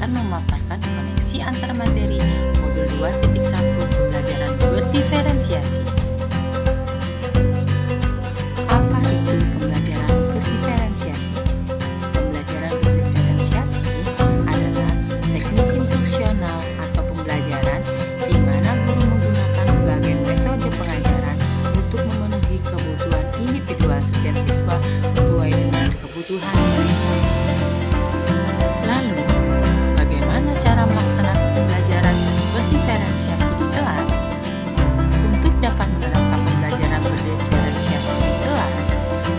akan memaparkan koneksi antar materi modul 2.1 pembelajaran berdiferensiasi. Apa itu pembelajaran berdiferensiasi? Pembelajaran berdiferensiasi adalah teknik instruksional atau pembelajaran di mana guru menggunakan berbagai metode pengajaran untuk memenuhi kebutuhan individual setiap siswa sesuai dengan kebutuhan mereka. Lalu, bagaimana cara melaksanakan pembelajaran berdiferensiasi di kelas? Untuk dapat menerapkan pembelajaran berdiferensiasi di kelas,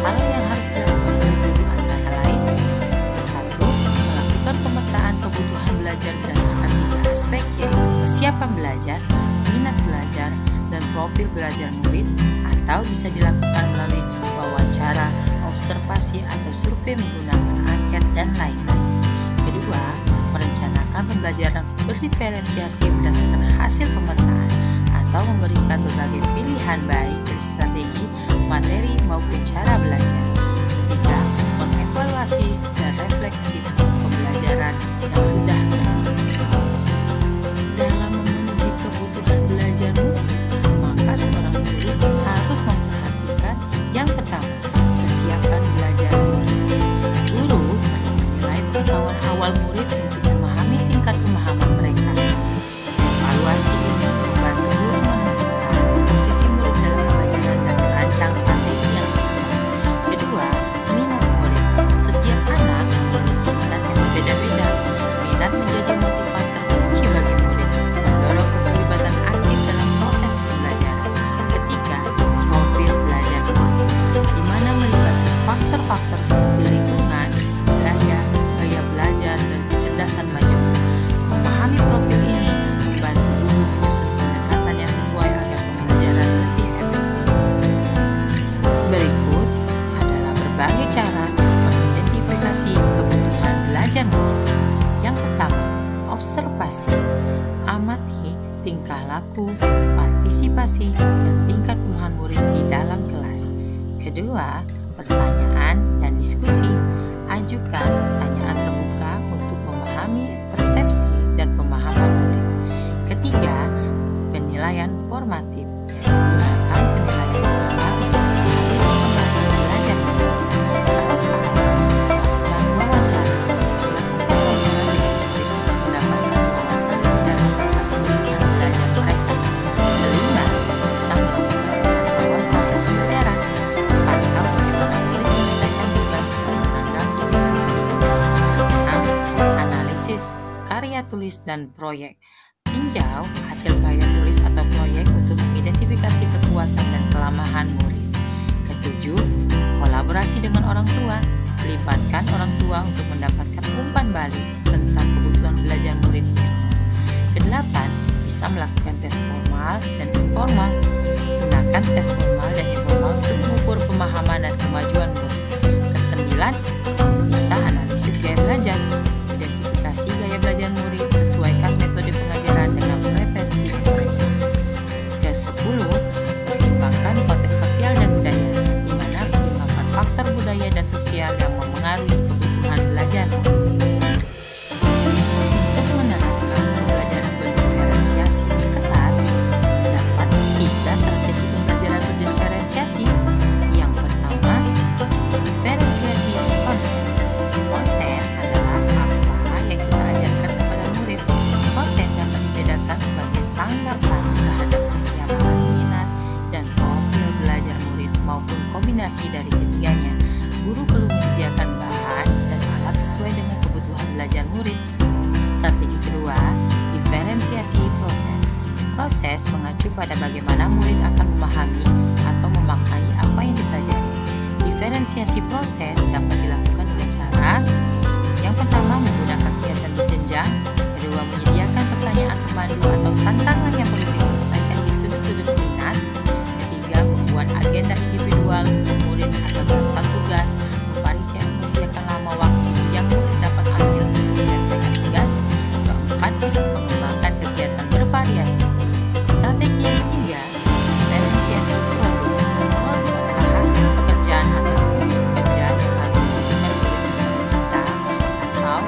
hal yang harus dilakukan oleh guru antara lain: 1. Melakukan pemetaan kebutuhan belajar berdasarkan 3 aspek, yaitu kesiapan belajar, minat belajar, dan profil belajar murid, atau bisa dilakukan melalui wawancara, observasi, atau survei menggunakan angket dan lain-lain. Kedua, merencanakan pembelajaran berdiferensiasi berdasarkan hasil pemetaan atau memberikan berbagai pilihan baik dari strategi, materi, maupun cara belajar. Ketiga, mengevaluasi dan refleksi pembelajaran yang sudah berlangsung. Dalam memenuhi kebutuhan belajar murid, maka seorang guru harus memperhatikan yang pertama, kesiapan belajar murid. Guru perlu menilai pengetahuan awal murid untuk memahami tingkat pemahaman mereka. Evaluasi ini membantu guru menentukan posisi murid dalam pembelajaran dan merancang strategi yang sesuai. Kedua, minat murid. Setiap anak memiliki minat yang berbeda-beda. Minat menjadi motivator kunci bagi murid, mendorong keterlibatan aktif dalam proses pembelajaran. Ketiga, profil belajar murid, di mana melibatkan faktor-faktor seperti lingkungan, budaya, gaya belajar, dan kecerdasan majemuk. Memahami profil ini membantu guru menyusun pendekatan yang sesuai agar pembelajaran lebih efektif. Berikut adalah berbagai cara mengidentifikasi kebutuhan belajar murid. Yang pertama, observasi. Amati tingkah laku, partisipasi, dan tingkat pemahaman murid di dalam kelas. Kedua, pertanyaan dan diskusi. Ajukan pertanyaan terbuka untuk memahami persepsi dan pemahaman murid. Ketiga, penilaian formatif. Gunakan penilaian utama untuk memahami perkembangan belajar murid. Keempat, lakukan wawancara. Lakukan wawancara dengan murid untuk mendapatkan wawasan lebih dalam tentang kebutuhan belajar mereka. Kelima, bisa melakukan pemantauan proses pembelajaran. Pantau bagaimana murid menyelesaikan tugas dan menanggapi instruksi. Keenam, analisis karya tulis dan proyek. Tinjau hasil karya tulis atau proyek untuk mengidentifikasi kekuatan dan kelemahan murid. Ketujuh, kolaborasi dengan orang tua. Libatkan orang tua untuk mendapatkan umpan balik tentang kebutuhan belajar murid di rumah. Kedelapan, bisa melakukan tes formal dan informal. Gunakan tes formal dan informal untuk mengukur pemahaman dan kemajuan murid. Kesembilan, bisa analisis gaya belajar. Identifikasi gaya belajar murid, sesuaikan metode pengajaran dengan preferensi mereka. Kesepuluh, pertimbangkan konteks sosial dan budaya, di mana pertimbangkan faktor budaya dan sosial yang memengaruhi kebutuhan belajar murid. Untuk menerapkan pembelajaran berdiferensiasi di kelas, terdapat 3 strategi pembelajaran berdiferensiasi. Yang pertama, diferensiasi konten. Konten adalah apa yang kita ajarkan kepada murid. Konten dapat dibedakan sebagai tanggapan terhadap kesiapan, minat, dan profil belajar murid maupun kombinasi dari ketiganya. Guru perlu menyediakan bahan dan alat sesuai dengan kebutuhan belajar murid. Strategi kedua, diferensiasi proses. Proses mengacu pada bagaimana murid akan memahami atau memaknai apa yang dipelajari. Diferensiasi proses dapat dilakukan dengan cara: yang pertama, menggunakan kegiatan berjenjang. Kedua, menyediakan pertanyaan pemandu atau tantangan yang perlu diselesaikan di sudut-sudut minat. Ketiga, membuat agenda individual untuk murid atau daftar tugas. Mempersiapkan lama waktu yang murid dapat ambil untuk menyelesaikan tugas. Keempat, mengembangkan kegiatan bervariasi. Strategi yang ketiga, diferensiasi produk. Produk adalah hasil pekerjaan atau unit kerja yang harus dilakukan murid kepada kita atau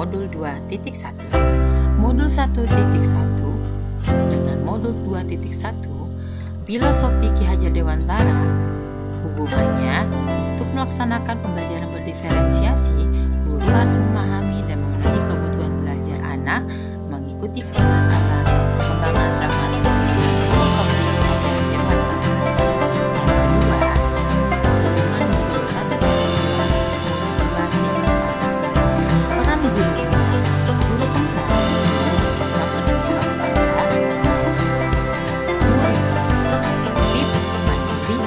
modul 2.1. Modul 1.1 dengan modul 2.1 Filosofi Ki Hajar Dewantara. Hubungannya, untuk melaksanakan pembelajaran berdiferensiasi, guru harus memahami dan memenuhi kebutuhan belajar anak mengikuti keadaan perkembangan zaman sesuai dengan filosofi Ki Hajar Dewantara. Yang kedua, hubungan modul 1.2 modul 2.1. Peran guru penggerak bersikap berpihak pada murid, adaptif, mandiri,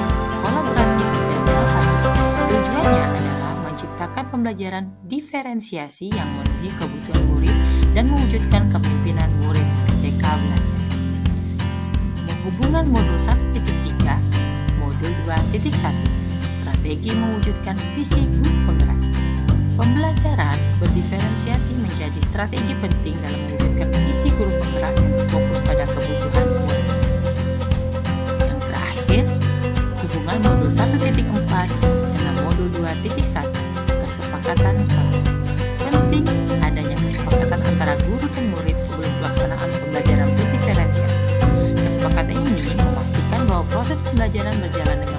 kolaboratif, dan inovatif. Tujuannya adalah menciptakan pembelajaran diferensiasi yang memenuhi kebutuhan murid dan mewujudkan kepemimpinan murid merdeka belajar. Hubungan modul 1.3 modul 2.1 strategi mewujudkan visi guru penggerak. Pembelajaran berdiferensiasi menjadi strategi penting dalam mewujudkan visi guru penggerak yang berfokus pada kebutuhan murid. Yang terakhir, hubungan modul 1.4 dengan modul 2.1 kesepakatan kelas. Penting adanya kesepakatan antara guru dan murid sebelum pelaksanaan pembelajaran berdiferensiasi. Kesepakatan ini memastikan bahwa proses pembelajaran berjalan dengan